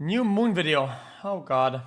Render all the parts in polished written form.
New moon video. Oh god.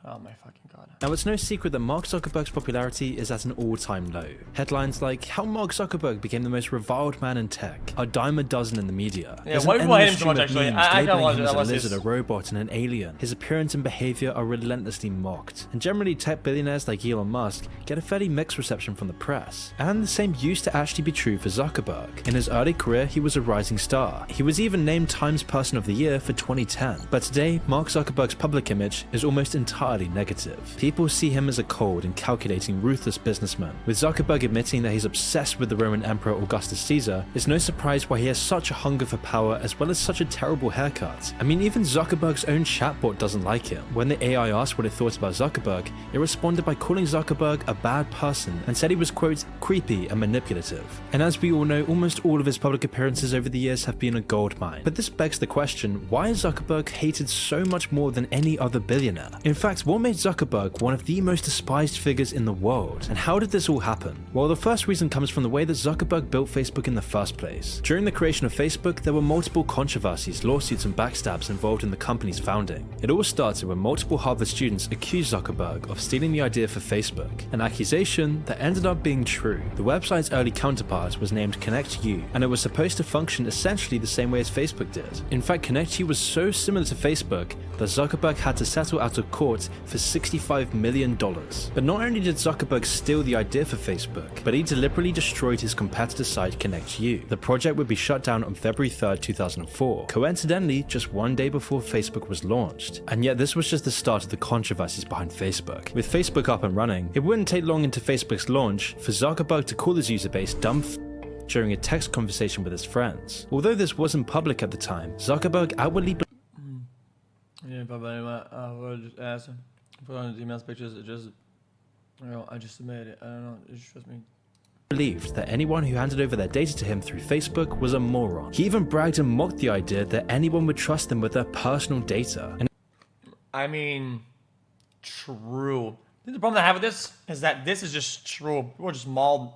Oh my fucking god. Now, it's no secret that Mark Zuckerberg's popularity is at an all-time low. Headlines like how Mark Zuckerberg became the most reviled man in tech are dime a dozen in the media. Yeah, why people hate him so much actually? I labeling watch him as a this. lizard, a robot, and an alien. His appearance and behavior are relentlessly mocked. And generally, tech billionaires like Elon Musk get a fairly mixed reception from the press. And the same used to actually be true for Zuckerberg. In his early career, he was a rising star. He was even named Times Person of the Year for 2010. But today, Mark Zuckerberg's public image is almost entirely negative. People see him as a cold and calculating, ruthless businessman. With Zuckerberg admitting that he's obsessed with the Roman Emperor Augustus Caesar, it's no surprise why he has such a hunger for power as well as such a terrible haircut. I mean, even Zuckerberg's own chatbot doesn't like him. When the AI asked what it thought about Zuckerberg, it responded by calling Zuckerberg a bad person and said he was, quote, creepy and manipulative. And as we all know, almost all of his public appearances over the years have been a goldmine. But this begs the question, why is Zuckerberg hated so much more than any other billionaire? In fact, what made Zuckerberg one of the most despised figures in the world? And how did this all happen? Well, the first reason comes from the way that Zuckerberg built Facebook in the first place. During the creation of Facebook, there were multiple controversies, lawsuits, and backstabs involved in the company's founding. It all started when multiple Harvard students accused Zuckerberg of stealing the idea for Facebook, an accusation that ended up being true. The website's early counterpart was named ConnectU, and it was supposed to function essentially the same way as Facebook did. In fact, ConnectU was so similar to Facebook that Zuckerberg had to settle out of court for $65 million. But not only did Zuckerberg steal the idea for Facebook, but he deliberately destroyed his competitor site ConnectU. The project would be shut down on February 3rd, 2004, coincidentally just one day before Facebook was launched. And yet this was just the start of the controversies behind Facebook. With Facebook up and running, it wouldn't take long into Facebook's launch for Zuckerberg to call his user base dumb during a text conversation with his friends. Although this wasn't public at the time, Zuckerberg outwardly Yeah, probably we'll just ask him. Put on his emails, pictures, it just, you know, I just submitted it. I don't know, it just trust me. Believed that anyone who handed over their data to him through Facebook was a moron. He even bragged and mocked the idea that anyone would trust them with their personal data. And I mean, true. The problem I have with this is that this is just true. People are just mauled.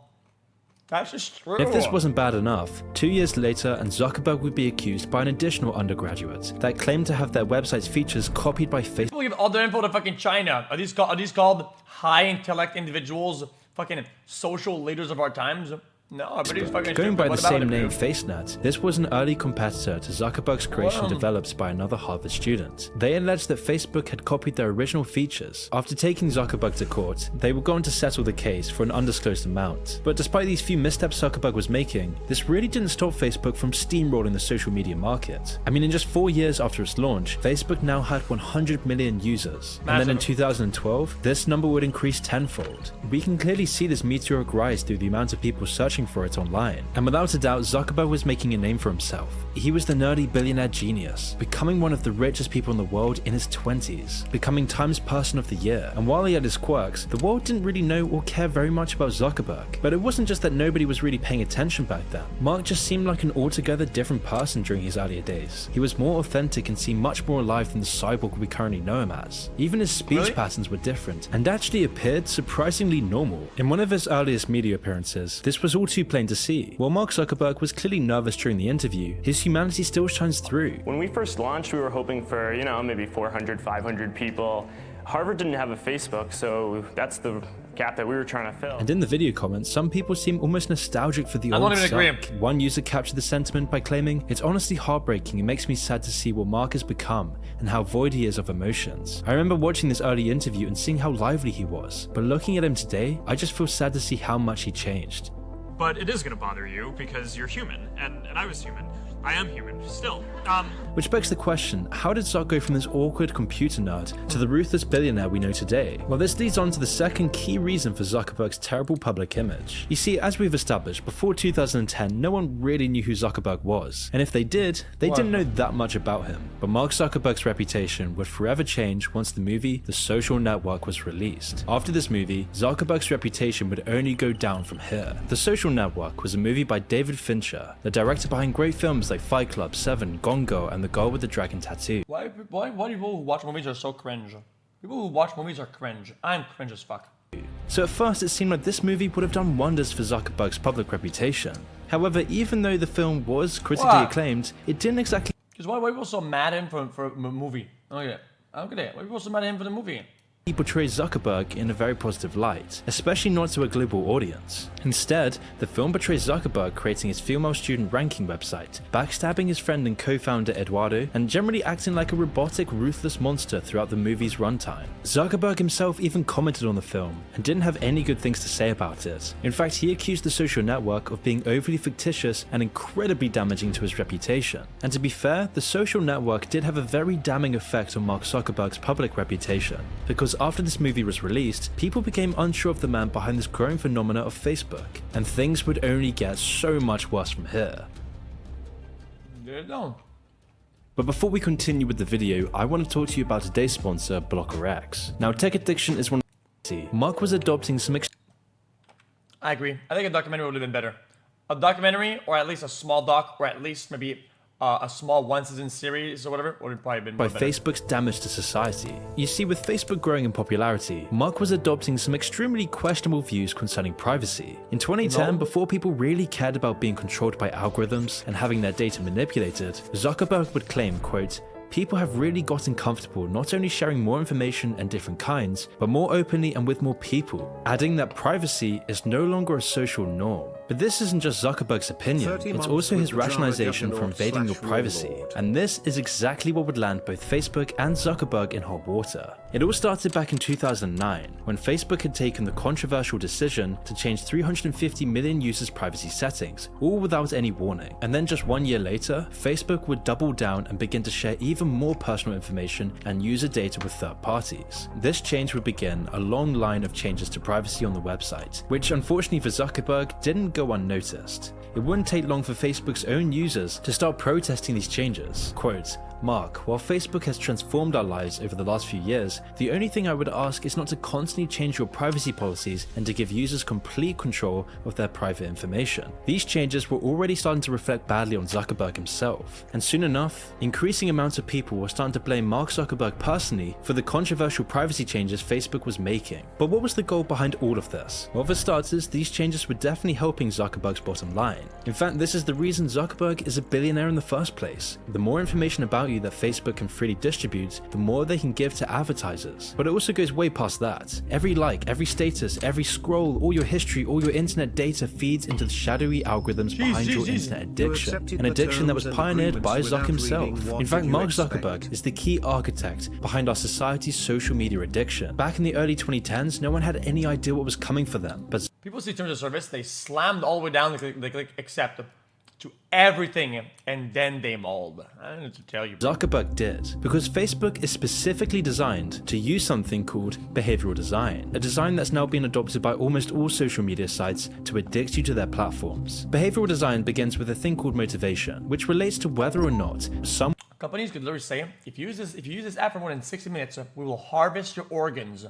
That's just true. If this wasn't bad enough, 2 years later, and Zuckerberg would be accused by an additional undergraduate that claimed to have their website's features copied by Facebook. People give all their info to fucking China. Are these called high intellect individuals? Fucking social leaders of our times? No, everybody's fucking Going by the same name, dude? FaceNet, this was an early competitor to Zuckerberg's creation developed by another Harvard student. They alleged that Facebook had copied their original features. After taking Zuckerberg to court, they were going to settle the case for an undisclosed amount. But despite these few missteps Zuckerberg was making, this really didn't stop Facebook from steamrolling the social media market. I mean, in just 4 years after its launch, Facebook now had 100 million users. And then in 2012, this number would increase tenfold. We can clearly see this meteoric rise through the amount of people searching for it online. And without a doubt, Zuckerberg was making a name for himself. He was the nerdy billionaire genius, becoming one of the richest people in the world in his 20s, becoming Times Person of the Year. And while he had his quirks, the world didn't really know or care very much about Zuckerberg. But it wasn't just that nobody was really paying attention back then. Mark just seemed like an altogether different person during his earlier days. He was more authentic and seemed much more alive than the cyborg we currently know him as. Even his speech patterns were different, and actually appeared surprisingly normal. In one of his earliest media appearances, this was all too plain to see. While Mark Zuckerberg was clearly nervous during the interview, his humanity still shines through. When we first launched, we were hoping for, maybe 400, 500 people. Harvard didn't have a Facebook, so that's the gap that we were trying to fill. And in the video comments, some people seem almost nostalgic for the old Zuck. One user captured the sentiment by claiming, "It's honestly heartbreaking. It makes me sad to see what Mark has become and how void he is of emotions. I remember watching this early interview and seeing how lively he was, but looking at him today, I just feel sad to see how much he changed." But it is going to bother you because you're human, and I was human. I am human, still. Which begs the question, how did Zuck go from this awkward computer nerd to the ruthless billionaire we know today? Well, this leads on to the second key reason for Zuckerberg's terrible public image. You see, as we've established, before 2010, no one really knew who Zuckerberg was. And if they did, they didn't know that much about him. But Mark Zuckerberg's reputation would forever change once the movie The Social Network was released. After this movie, Zuckerberg's reputation would only go down from here. The Social Network was a movie by David Fincher, the director behind great films like Fight Club, Seven, Gone Girl, and The Girl with the Dragon Tattoo. Why people who watch movies are so cringe? People who watch movies are cringe. I'm cringe as fuck. So at first it seemed like this movie would have done wonders for Zuckerberg's public reputation. However, even though the film was critically acclaimed, it didn't exactly Because why are people so mad at him for a movie? I don't get it. I don't get it. Why are people so mad at him for the movie? He portrays Zuckerberg in a very positive light, especially not to a global audience. Instead, the film portrays Zuckerberg creating his female student ranking website, backstabbing his friend and co-founder Eduardo, and generally acting like a robotic, ruthless monster throughout the movie's runtime. Zuckerberg himself even commented on the film, and didn't have any good things to say about it. In fact, he accused the social network of being overly fictitious and incredibly damaging to his reputation. And to be fair, the social network did have a very damning effect on Mark Zuckerberg's public reputation, because after this movie was released, people became unsure of the man behind this growing phenomena of Facebook, and things would only get so much worse from here. There you go. But before we continue with the video, I want to talk to you about today's sponsor, BlockerX. Now, tech addiction is one of Mark was adopting some I agree. I think a documentary would have been better. A documentary, or at least a small doc, or at least maybe a small one-season series or whatever, would have probably been by more better. Facebook's damage to society. You see, with Facebook growing in popularity, Mark was adopting some extremely questionable views concerning privacy. In 2010, before people really cared about being controlled by algorithms and having their data manipulated, Zuckerberg would claim, quote, "People have really gotten comfortable not only sharing more information and different kinds, but more openly and with more people," adding that privacy is no longer a social norm. But this isn't just Zuckerberg's opinion, it's also his rationalization for invading your privacy, and this is exactly what would land both Facebook and Zuckerberg in hot water. It all started back in 2009, when Facebook had taken the controversial decision to change 350 million users' privacy settings, all without any warning. And then just 1 year later, Facebook would double down and begin to share even more personal information and user data with third parties. This change would begin a long line of changes to privacy on the website, which unfortunately for Zuckerberg didn't go unnoticed. It wouldn't take long for Facebook's own users to start protesting these changes. Quote, "Mark, while Facebook has transformed our lives over the last few years, the only thing I would ask is not to constantly change your privacy policies and to give users complete control of their private information." These changes were already starting to reflect badly on Zuckerberg himself, and soon enough, increasing amounts of people were starting to blame Mark Zuckerberg personally for the controversial privacy changes Facebook was making. But what was the goal behind all of this? Well, for starters, these changes were definitely helping Zuckerberg's bottom line. In fact, this is the reason Zuckerberg is a billionaire in the first place. The more information about you that Facebook can freely distribute, the more they can give to advertisers. But it also goes way past that. Every like, every status, every scroll, all your history, all your internet data feeds into the shadowy algorithms behind your internet addiction. An addiction that was pioneered by Zuck himself. In fact, Mark Zuckerberg is the key architect behind our society's social media addiction. Back in the early 2010s, no one had any idea what was coming for them, but People see terms of service, they slammed all the way down, they click accept to everything, and then they mold. I don't know what to tell you. Zuckerberg did, because Facebook is specifically designed to use something called behavioral design, a design that's now been adopted by almost all social media sites to addict you to their platforms. Behavioral design begins with a thing called motivation, which relates to whether or not some Companies could literally say, if you use this app for more than 60 minutes, we will harvest your organs.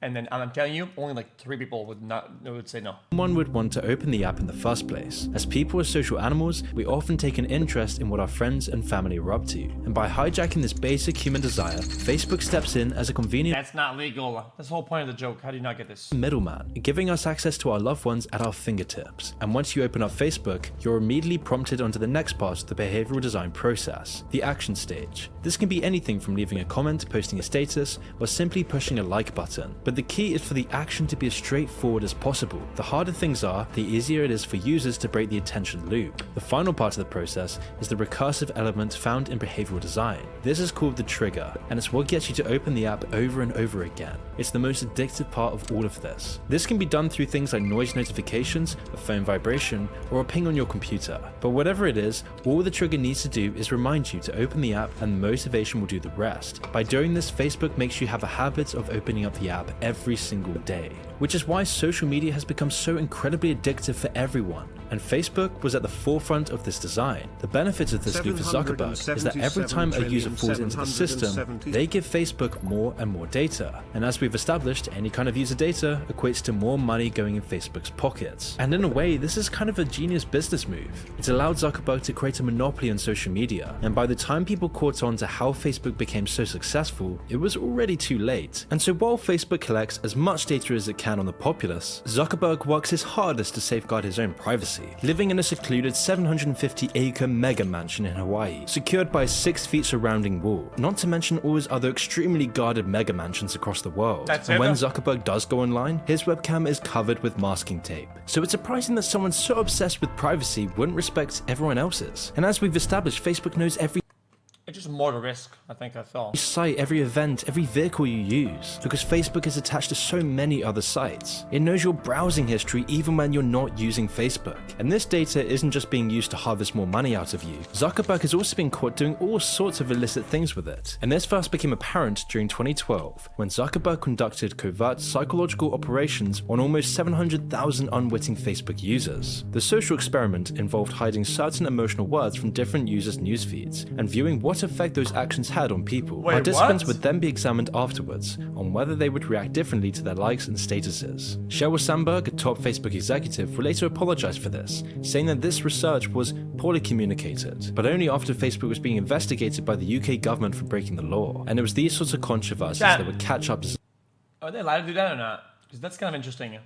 And then I'm telling you, only like 3 people would say no. Someone would want to open the app in the first place. As people are social animals, we often take an interest in what our friends and family are up to. And by hijacking this basic human desire, Facebook steps in as a convenient That's not legal. That's the whole point of the joke. How do you not get this? middleman, giving us access to our loved ones at our fingertips. And once you open up Facebook, you're immediately prompted onto the next part of the behavioral design process, the action stage. This can be anything from leaving a comment, posting a status, or simply pushing a like button. But the key is for the action to be as straightforward as possible. The harder things are, the easier it is for users to break the attention loop. The final part of the process is the recursive element found in behavioral design. This is called the trigger, and it's what gets you to open the app over and over again. It's the most addictive part of all of this. This can be done through things like noise notifications, a phone vibration, or a ping on your computer. But whatever it is, all the trigger needs to do is remind you to open the app, and motivation will do the rest. By doing this, Facebook makes you have a habit of opening up the app every single day, which is why social media has become so incredibly addictive for everyone. And Facebook was at the forefront of this design. The benefit of this loop for Zuckerberg is that every time a user falls into the system, they give Facebook more and more data. And as we've established, any kind of user data equates to more money going in Facebook's pockets. And in a way, this is kind of a genius business move. It's allowed Zuckerberg to create a monopoly on social media. And by the time people caught on to how Facebook became so successful, it was already too late. And so while Facebook collects as much data as it can on the populace, Zuckerberg works his hardest to safeguard his own privacy, living in a secluded 750-acre mega mansion in Hawaii, secured by a 6 feet surrounding wall, not to mention all his other extremely guarded mega mansions across the world. And when Zuckerberg does go online, his webcam is covered with masking tape. So it's surprising that someone so obsessed with privacy wouldn't respect everyone else's. And as we've established, Facebook knows every It's just more the risk, I think, I felt. site, every event, every vehicle you use, because Facebook is attached to so many other sites. It knows your browsing history even when you're not using Facebook. And this data isn't just being used to harvest more money out of you. Zuckerberg has also been caught doing all sorts of illicit things with it. And this first became apparent during 2012, when Zuckerberg conducted covert psychological operations on almost 700,000 unwitting Facebook users. The social experiment involved hiding certain emotional words from different users' news feeds and viewing what effect those actions had on people. Wait, Participants what? would then be examined afterwards on whether they would react differently to their likes and statuses. Sheryl Sandberg, a top Facebook executive, will later apologize for this, saying that this research was poorly communicated, but only after Facebook was being investigated by the UK government for breaking the law. And it was these sorts of controversies that would catch up to Are they allowed to do that or not? Because that's kind of interesting.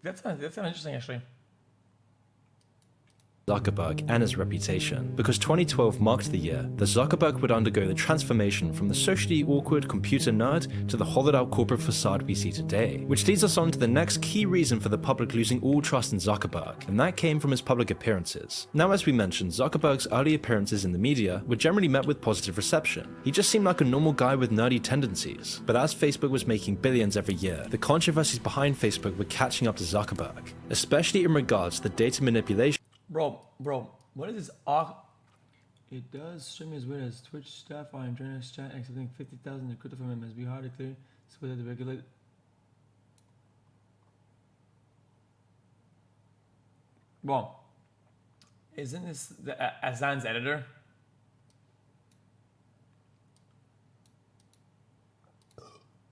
That's kind of interesting, actually. Zuckerberg and his reputation, because 2012 marked the year that Zuckerberg would undergo the transformation from the socially awkward computer nerd to the hollowed out corporate facade we see today, which leads us on to the next key reason for the public losing all trust in Zuckerberg, and that came from his public appearances. Now, as we mentioned, Zuckerberg's early appearances in the media were generally met with positive reception. He just seemed like a normal guy with nerdy tendencies, but as Facebook was making billions every year, the controversies behind Facebook were catching up to Zuckerberg, especially in regards to the data manipulation. Bro, what is this? It does stream as weird as Twitch staff are in journalist chat accepting 50,000 in crypto from him. Must be hard to clear. So whether the regulate. Well, isn't this the Azan's editor?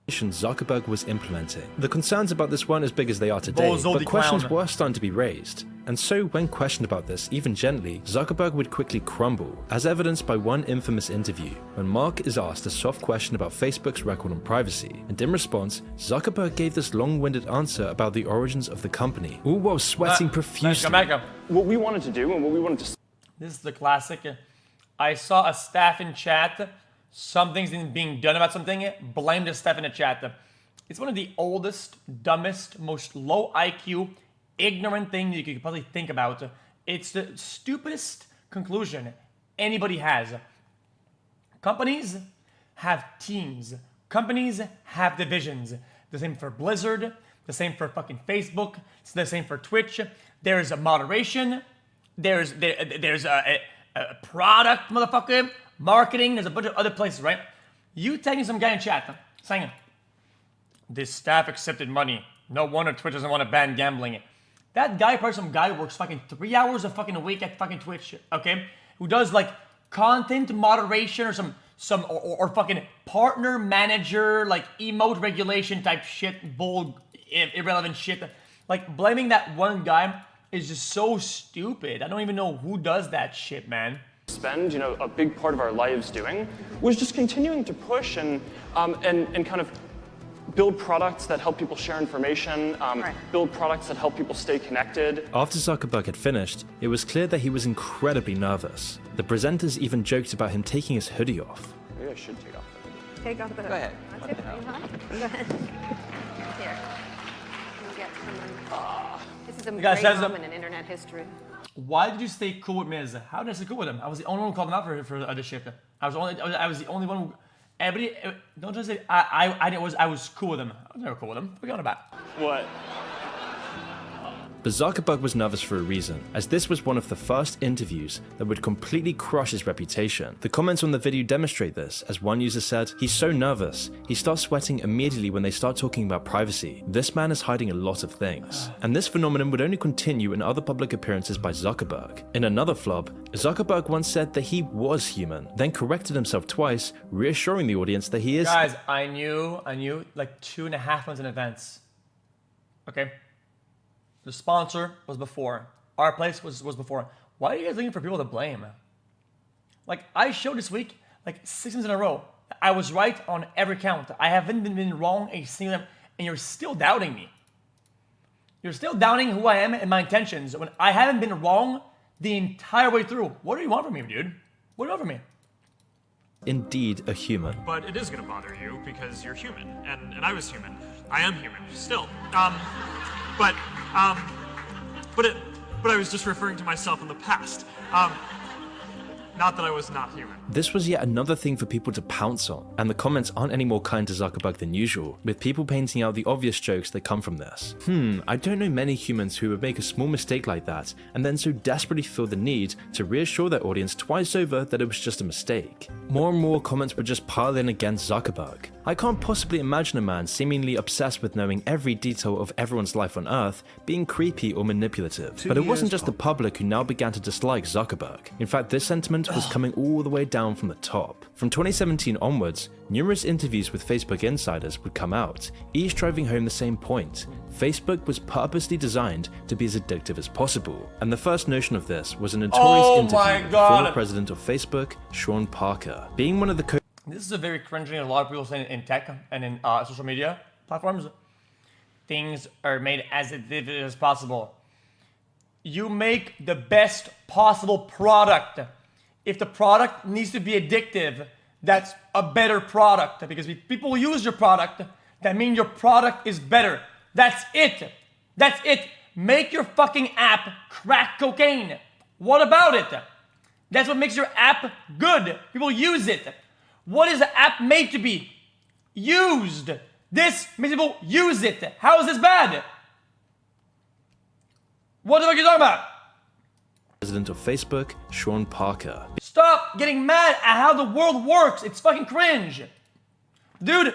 Zuckerberg was implementing. The concerns about this weren't as big as they are today, Bozo but the questions clown. were starting to be raised. And so, when questioned about this, even gently, Zuckerberg would quickly crumble, as evidenced by one infamous interview, when Mark is asked a soft question about Facebook's record on privacy, and in response, Zuckerberg gave this long-winded answer about the origins of the company, all while sweating profusely. Come back. What we wanted to do and what we wanted to This is the classic. I saw a staff in chat. Something's being done about something. Blame the staff in the chat. It's one of the oldest, dumbest, most low IQ, ignorant thing you could probably think about. It's the stupidest conclusion anybody has. Companies have teams. Companies have divisions. The same for Blizzard. The same for fucking Facebook. It's the same for Twitch. There's a moderation. There's a product, motherfucker. Marketing. There's a bunch of other places, right? You tagging some guy in chat saying, this staff accepted money. No wonder Twitch doesn't want to ban gambling. That guy, probably some guy who works fucking 3 hours a fucking week at fucking Twitch, okay? Who does like content moderation or some fucking partner manager, like emote regulation type shit, irrelevant shit. Like blaming that one guy is just so stupid. I don't even know who does that shit, man. spend, a big part of our lives doing, was just continuing to push and kind of build products that help people share information, build products that help people stay connected. After Zuckerberg had finished, it was clear that he was incredibly nervous. The presenters even joked about him taking his hoodie off. Maybe I should take off the hoodie. Take off the hood. Go ahead. That's it. Are you hot? Go ahead. Here. You get someone. This is a guys great says them. moment in internet history. Why did you stay cool with Miz? How did I stay cool with him? I was the only one who called him out for other shit. I was the only one who. Everybody, don't just say I was cool with him. I was never cool with him. What are you on about? What? But Zuckerberg was nervous for a reason, as this was one of the first interviews that would completely crush his reputation. The comments on the video demonstrate this, as one user said, "He's so nervous, he starts sweating immediately when they start talking about privacy. This man is hiding a lot of things." And this phenomenon would only continue in other public appearances by Zuckerberg. In another flub, Zuckerberg once said that he was human, then corrected himself twice, reassuring the audience that he is. Guys, I knew like 2.5 months in advance. Okay? The sponsor was before. Our place was before. Why are you guys looking for people to blame? Like, I showed this week, like 6 months in a row. I was right on every count. I haven't been wrong a single time, and you're still doubting me. You're still doubting who I am and my intentions when I haven't been wrong the entire way through. What do you want from me, dude? What do you want from me? Indeed a human. But it is gonna bother you because you're human, and I was human. I am human still. But I was just referring to myself in the past. Not that I was not human. This was yet another thing for people to pounce on, and the comments aren't any more kind to Zuckerberg than usual, with people painting out the obvious jokes that come from this. I don't know many humans who would make a small mistake like that, and then so desperately feel the need to reassure their audience twice over that it was just a mistake. More and more comments would just pile in against Zuckerberg. I can't possibly imagine a man seemingly obsessed with knowing every detail of everyone's life on Earth being creepy or manipulative. But it wasn't just the public who now began to dislike Zuckerberg. In fact, this sentiment was coming all the way down from the top. From 2017 onwards, numerous interviews with Facebook insiders would come out, each driving home the same point. Facebook was purposely designed to be as addictive as possible. And the first notion of this was a notorious interview with the former president of Facebook, Sean Parker. Being one of the This is a very cringe thing a lot of people say in tech and in social media platforms. Things are made as addictive as possible. You make the best possible product. If the product needs to be addictive, that's a better product. Because if people use your product, that means your product is better. That's it. That's it. Make your fucking app crack cocaine. What about it? That's what makes your app good. People use it. What is the app made to be? Used. This makes people use it. How is this bad? What the fuck are you talking about? President of Facebook, Sean Parker. Stop getting mad at how the world works. It's fucking cringe. Dude,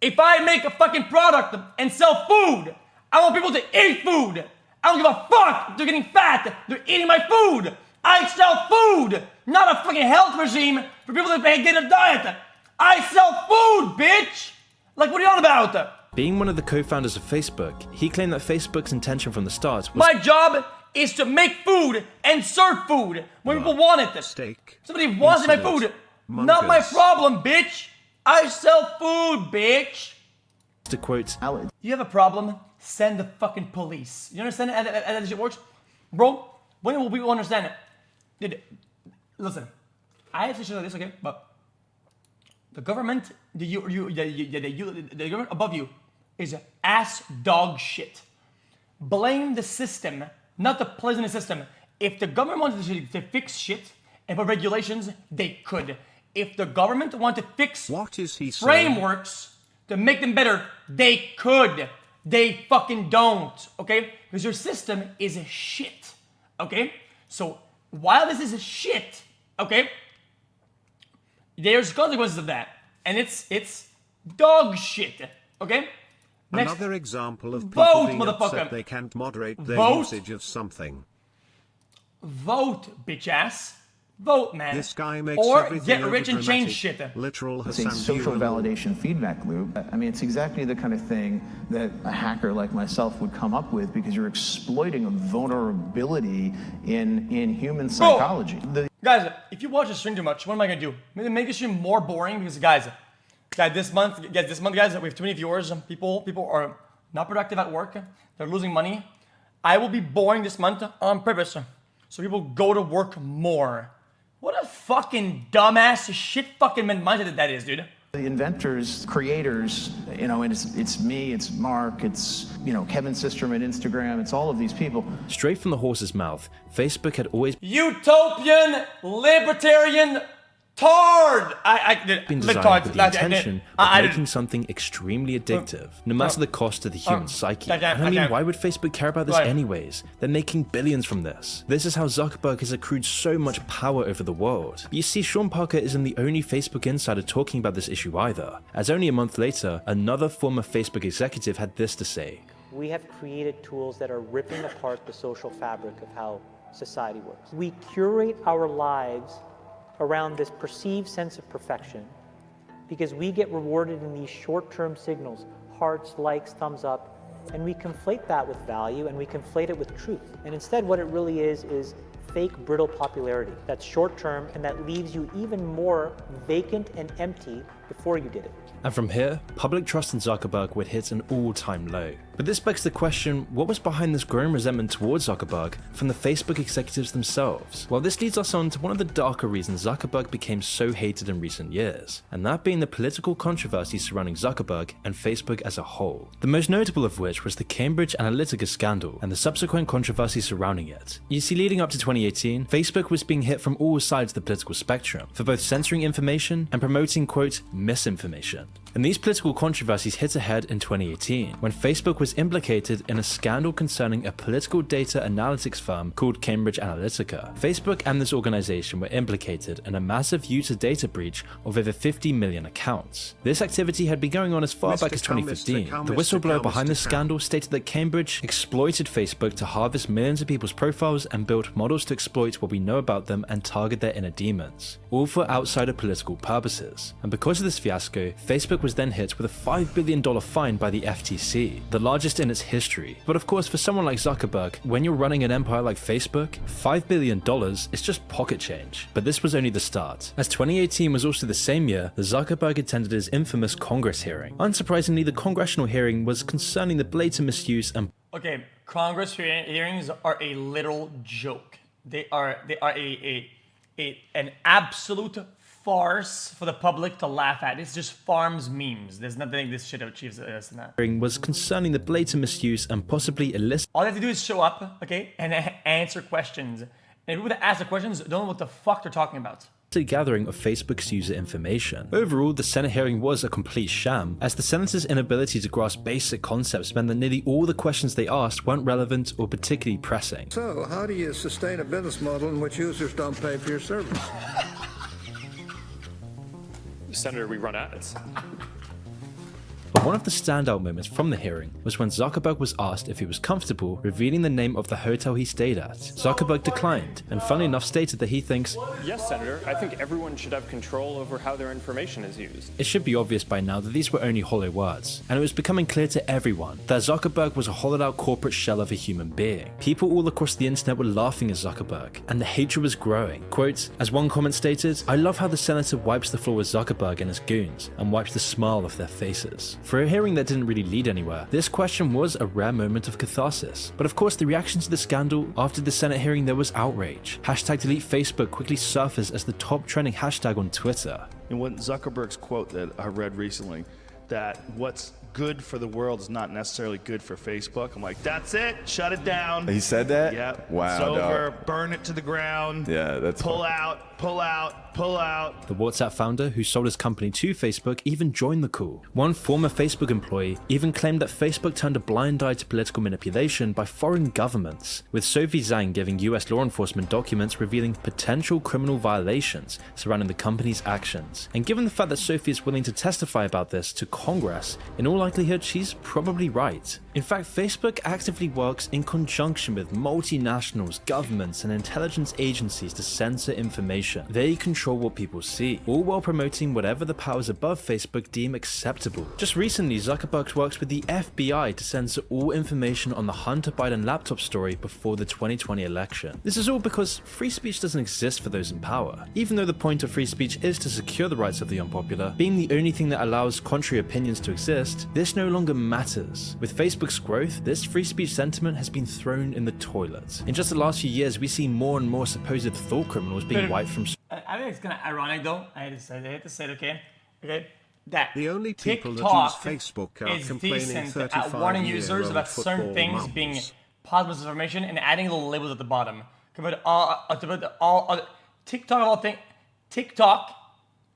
if I make a fucking product and sell food, I want people to eat food. I don't give a fuck if they're getting fat. They're eating my food. I sell food, not a fucking health regime for people that get a diet. I sell food, bitch. Like, what are you on about? Being one of the co-founders of Facebook, he claimed that Facebook's intention from the start was my job is to make food and serve food when people want it. Steak. Somebody wants my food. Not my problem, bitch. I sell food, bitch. To quote, you have a problem? Send the fucking police. You understand how that shit works? Bro, when will people understand it? Dude, listen, I have to show this, okay? But the government, the government above you is ass dog shit. Blame the system, not the place in the system. If the government wanted to fix shit and put regulations, they could. If the government wanted to fix frameworks to make them better, they could. They fucking don't, okay? Because your system is shit, okay? So while this is shit, okay, there's consequences of that, and it's dog shit, okay? Next, another example of people being upset they can't moderate their usage of something. Vote, bitch ass. Vote, man. This guy makes or everything get rich and change shit. Literal It's a social validation feedback loop. I mean, it's exactly the kind of thing that a hacker like myself would come up with because you're exploiting a vulnerability in human psychology. Guys, if you watch the stream too much, what am I gonna do? Make the stream more boring because guys, this month, guys, we have too many viewers. People are not productive at work. They're losing money. I will be boring this month on purpose, so people go to work more. What a fucking dumbass shit fucking mindset that is, dude. The inventors, creators, you know, and it's me, it's Mark, it's, you know, Kevin Systerman, Instagram, it's all of these people. Straight from the horse's mouth, Facebook had always utopian, libertarian, tard. been designed with the intention of making something extremely addictive, no matter the cost to the human psyche. And I mean, why would Facebook care about this anyways? They're making billions from this. This is how Zuckerberg has accrued so much power over the world. But you see, Sean Parker isn't the only Facebook insider talking about this issue either, as only a month later, another former Facebook executive had this to say. We have created tools that are ripping apart the social fabric of how society works. We curate our lives around this perceived sense of perfection because we get rewarded in these short-term signals, hearts, likes, thumbs up, and we conflate that with value and we conflate it with truth. And instead what it really is fake brittle popularity that's short-term and that leaves you even more vacant and empty before you did it. And from here, public trust in Zuckerberg would hit an all-time low. But this begs the question, what was behind this growing resentment towards Zuckerberg from the Facebook executives themselves? Well, this leads us on to one of the darker reasons Zuckerberg became so hated in recent years, and that being the political controversy surrounding Zuckerberg and Facebook as a whole. The most notable of which was the Cambridge Analytica scandal and the subsequent controversy surrounding it. You see, leading up to 2018, Facebook was being hit from all sides of the political spectrum for both censoring information and promoting, quote, misinformation. And these political controversies hit ahead in 2018, when Facebook was implicated in a scandal concerning a political data analytics firm called Cambridge Analytica. Facebook and this organization were implicated in a massive user data breach of over 50 million accounts. This activity had been going on as far back as 2015. The whistleblower behind this scandal stated that Cambridge exploited Facebook to harvest millions of people's profiles and built models to exploit what we know about them and target their inner demons, all for outsider political purposes. And because of this fiasco, Facebook was then hit with a $5 billion fine by the FTC, the largest in its history. But of course, for someone like Zuckerberg, when you're running an empire like Facebook, $5 billion is just pocket change. But this was only the start, as 2018 was also the same year that Zuckerberg attended his infamous Congress hearing. Unsurprisingly, the congressional hearing was concerning the blatant misuse and Okay, Congress hearings are a literal joke. They are an absolute farce for the public to laugh at. It's just farms memes. There's nothing this shit achieves us in that. was concerning the blatant misuse and possibly illicit All they have to do is show up, okay, and answer questions. And people that ask the questions don't know what the fuck they're talking about. gathering of Facebook's user information. Overall, the Senate hearing was a complete sham, as the senators' inability to grasp basic concepts meant that nearly all the questions they asked weren't relevant or particularly pressing. So, how do you sustain a business model in which users don't pay for your service? Senator, we run ads. But one of the standout moments from the hearing was when Zuckerberg was asked if he was comfortable revealing the name of the hotel he stayed at. Zuckerberg declined, and funnily enough stated that he thinks, Yes, Senator, I think everyone should have control over how their information is used. it should be obvious by now that these were only hollow words, and it was becoming clear to everyone that Zuckerberg was a hollowed out corporate shell of a human being. People all across the internet were laughing at Zuckerberg, and the hatred was growing. Quote, as one comment stated, I love how the senator wipes the floor with Zuckerberg and his goons, and wipes the smile off their faces. For a hearing that didn't really lead anywhere, this question was a rare moment of catharsis. But of course, the reaction to the scandal after the Senate hearing, there was outrage. Hashtag delete Facebook quickly surfaced as the top trending hashtag on Twitter. And what Zuckerberg's quote that I read recently, that what's good for the world is not necessarily good for Facebook. I'm like, that's it, shut it down. He said that? Yep. Wow, it's over, dog. burn it to the ground. Yeah, that's pull out, pull out, pull out. The WhatsApp founder who sold his company to Facebook even joined the call. One former Facebook employee even claimed that Facebook turned a blind eye to political manipulation by foreign governments, with Sophie Zhang giving US law enforcement documents revealing potential criminal violations surrounding the company's actions. And given the fact that Sophie is willing to testify about this to Congress, in all likelihood she's probably right. In fact, Facebook actively works in conjunction with multinationals, governments, and intelligence agencies to censor information. They control what people see, all while promoting whatever the powers above Facebook deem acceptable. Just recently, Zuckerberg works with the FBI to censor all information on the Hunter Biden laptop story before the 2020 election. This is all because free speech doesn't exist for those in power. Even though the point of free speech is to secure the rights of the unpopular, being the only thing that allows contrary opinions to exist, this no longer matters. With Facebook's growth, this free speech sentiment has been thrown in the toilet. In just the last few years, we see more and more supposed thought criminals being wiped from. I think it's kind of ironic though. I hate to say it, okay? That the only people TikTok that use Facebook are is complaining decent at warning users about certain things mums. being positive misinformation and adding little labels at the bottom. Compared to all other TikTok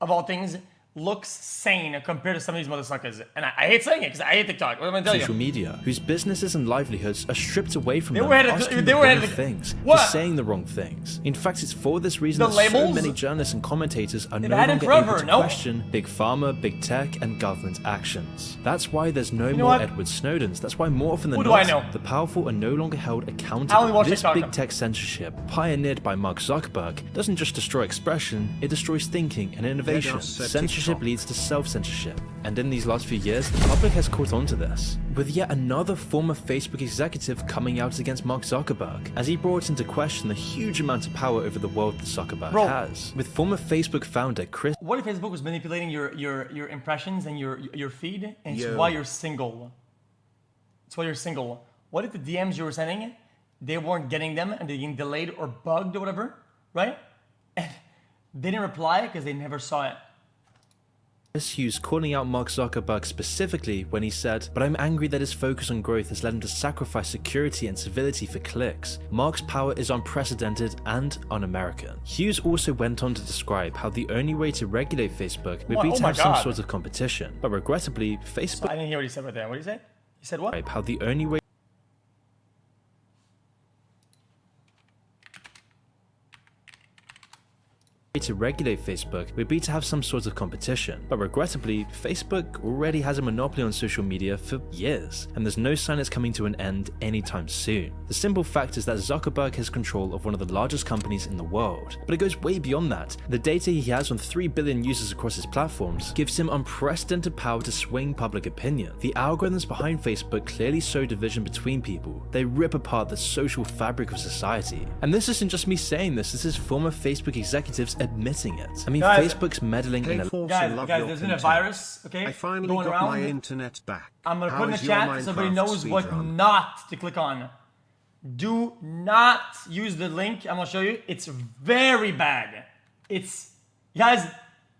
of all things looks sane compared to some of these motherfuckers. And I hate saying it because I hate TikTok. What am I telling social you? media, whose businesses and livelihoods are stripped away from They them were for ahead of- asking they the were ahead wrong of the- things, What? for saying the wrong things. In fact, it's for this reason The that labels? so many journalists and commentators are They've no had it longer forever, able to no? question big pharma, big tech, and government actions. That's why there's no know more what? Edward Snowdens. That's why more often than Who do not, I know? the powerful are no longer held I only accountable. watch This TikTok. big tech censorship, pioneered by Mark Zuckerberg, doesn't just destroy expression, it destroys thinking and innovation. Let us, Censorship censorship leads to self-censorship, and in these last few years, the public has caught on to this, with yet another former Facebook executive coming out against Mark Zuckerberg, as he brought into question the huge amount of power over the world that Zuckerberg has. With former Facebook founder Chris... What if Facebook was manipulating your impressions and your feed, and it's why you're single? It's why you're single. What if the DMs you were sending, they weren't getting them, and they're getting delayed or bugged or whatever, right? And they didn't reply because they never saw it. Hughes calling out Mark Zuckerberg specifically when he said, "But I'm angry that his focus on growth has led him to sacrifice security and civility for clicks. Mark's power is unprecedented and un-American." Hughes also went on to describe how the only way to regulate Facebook would be to have some sort of competition. But regrettably, Facebook... So I didn't hear what he said right there. What did he say? He said what? How the only way to regulate Facebook would be to have some sort of competition, but regrettably, Facebook already has a monopoly on social media for years, and there's no sign it's coming to an end anytime soon. The simple fact is that Zuckerberg has control of one of the largest companies in the world, but it goes way beyond that. The data he has on 3 billion users across his platforms gives him unprecedented power to swing public opinion. The algorithms behind Facebook clearly sow division between people. They rip apart the social fabric of society. And this isn't just me saying this is former Facebook executives admitting it. I mean, Facebook's meddling in a... Guys, there's been a virus, okay, I finally going got around. my internet back. I'm gonna How put in the is your chat so everybody knows what speedrun? not to click on. Do not use the link I'm gonna show you. It's very bad. It's, guys,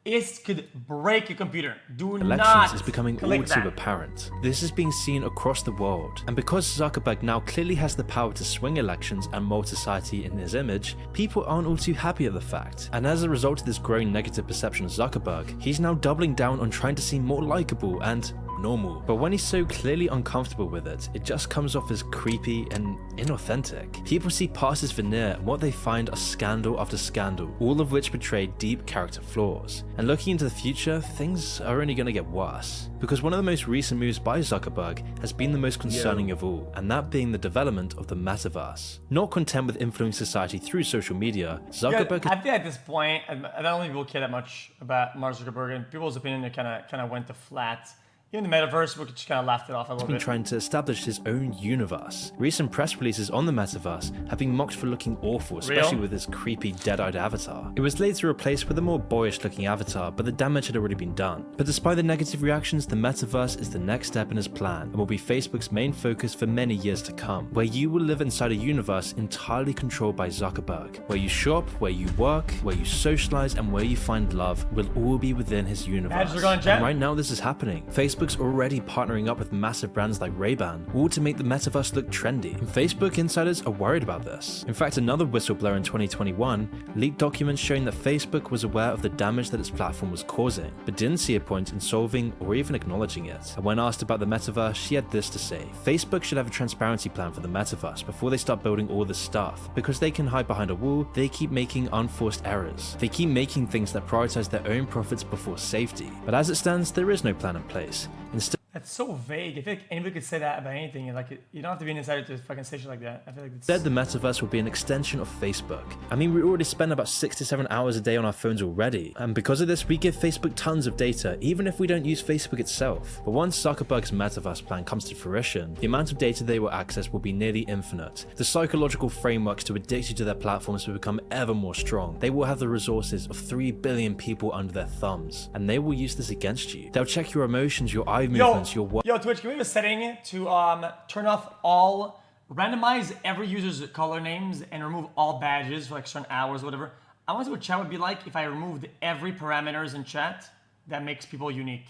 it could break your computer. Do Elections not is becoming all too apparent. This is being seen across the world, and because Zuckerberg now clearly has the power to swing elections and mold society in his image, people aren't all too happy at the fact. And as a result of this growing negative perception of Zuckerberg, he's now doubling down on trying to seem more likable and normal. But when he's so clearly uncomfortable with it, it just comes off as creepy and inauthentic. People see past his veneer and what they find are scandal after scandal, all of which betray deep character flaws. And looking into the future, things are only going to get worse. Because one of the most recent moves by Zuckerberg has been the most concerning of all, and that being the development of the metaverse. Not content with influencing society through social media, Zuckerberg... I think at this point, I don't think people care that much about Mark Zuckerberg, and people's opinion kind of went to flat. Even the metaverse, we just kind of laughed it off a little bit. Trying to establish his own universe. Recent press releases on the metaverse have been mocked for looking awful, especially with his creepy dead-eyed avatar. It was later replaced with a more boyish-looking avatar, but the damage had already been done. But despite the negative reactions, the metaverse is the next step in his plan and will be Facebook's main focus for many years to come, where you will live inside a universe entirely controlled by Zuckerberg. Where you shop, where you work, where you socialize, and where you find love will all be within his universe. And right now this is happening. Facebook's already partnering up with massive brands like Ray-Ban, all to make the metaverse look trendy. And Facebook insiders are worried about this. In fact, another whistleblower in 2021 leaked documents showing that Facebook was aware of the damage that its platform was causing, but didn't see a point in solving or even acknowledging it. And when asked about the metaverse, she had this to say: Facebook should have a transparency plan for the metaverse before they start building all this stuff. Because they can hide behind a wall, they keep making unforced errors. They keep making things that prioritize their own profits before safety. But as it stands, there is no plan in place. Instead, that's so vague. I feel like anybody could say that about anything. Like, you don't have to be an insider to fucking say shit like that. I feel like it's... Instead, the metaverse will be an extension of Facebook. I mean, we already spend about 6 to 7 hours a day on our phones already, and because of this, we give Facebook tons of data, even if we don't use Facebook itself. But once Zuckerberg's metaverse plan comes to fruition, the amount of data they will access will be nearly infinite. The psychological frameworks to addict you to their platforms will become ever more strong. They will have the resources of 3 billion people under their thumbs, and they will use this against you. They'll check your emotions, your eye movements, your... Yo, Twitch, can we have a setting to turn off all, randomize every user's color names and remove all badges for like certain hours or whatever? I want to see what chat would be like if I removed every parameters in chat that makes people unique.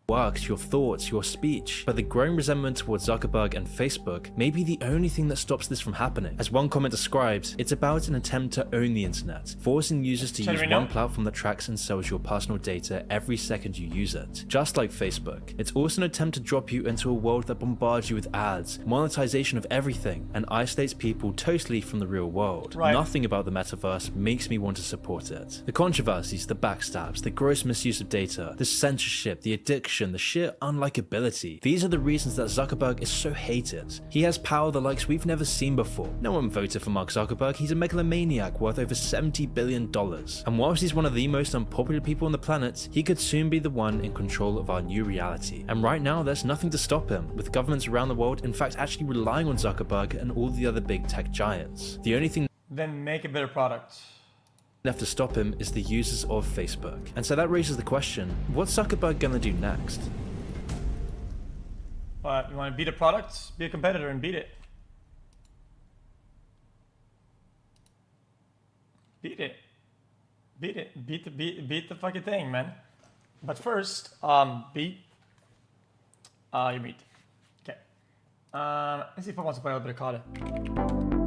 Works, your thoughts, your speech. But the growing resentment towards Zuckerberg and Facebook may be the only thing that stops this from happening. As one comment describes, it's about an attempt to own the internet, forcing users to use one platform that tracks and sells your personal data every second you use it. Just like Facebook, it's also an attempt to drop you into a world that bombards you with ads, monetization of everything, and isolates people totally from the real world. Nothing about the metaverse makes me want to support it. The controversies, the backstabs, the gross misuse of data, the censorship, the addiction, disconnection, the sheer unlikability. These are the reasons that Zuckerberg is so hated. He has power the likes we've never seen before. No one voted for Mark Zuckerberg, he's a megalomaniac worth over $70 billion. And whilst he's one of the most unpopular people on the planet, he could soon be the one in control of our new reality. And right now, there's nothing to stop him, with governments around the world in fact actually relying on Zuckerberg and all the other big tech giants. The only thing Then make a better product. left to stop him is the users of Facebook. And so that raises the question, what's Zuckerberg gonna do next? But you want to beat a product? Be a competitor and beat it. Beat it. Beat it. Beat the fucking thing, man. But first, beat your meat. Okay. Let's see if I want to play a little bit of COD.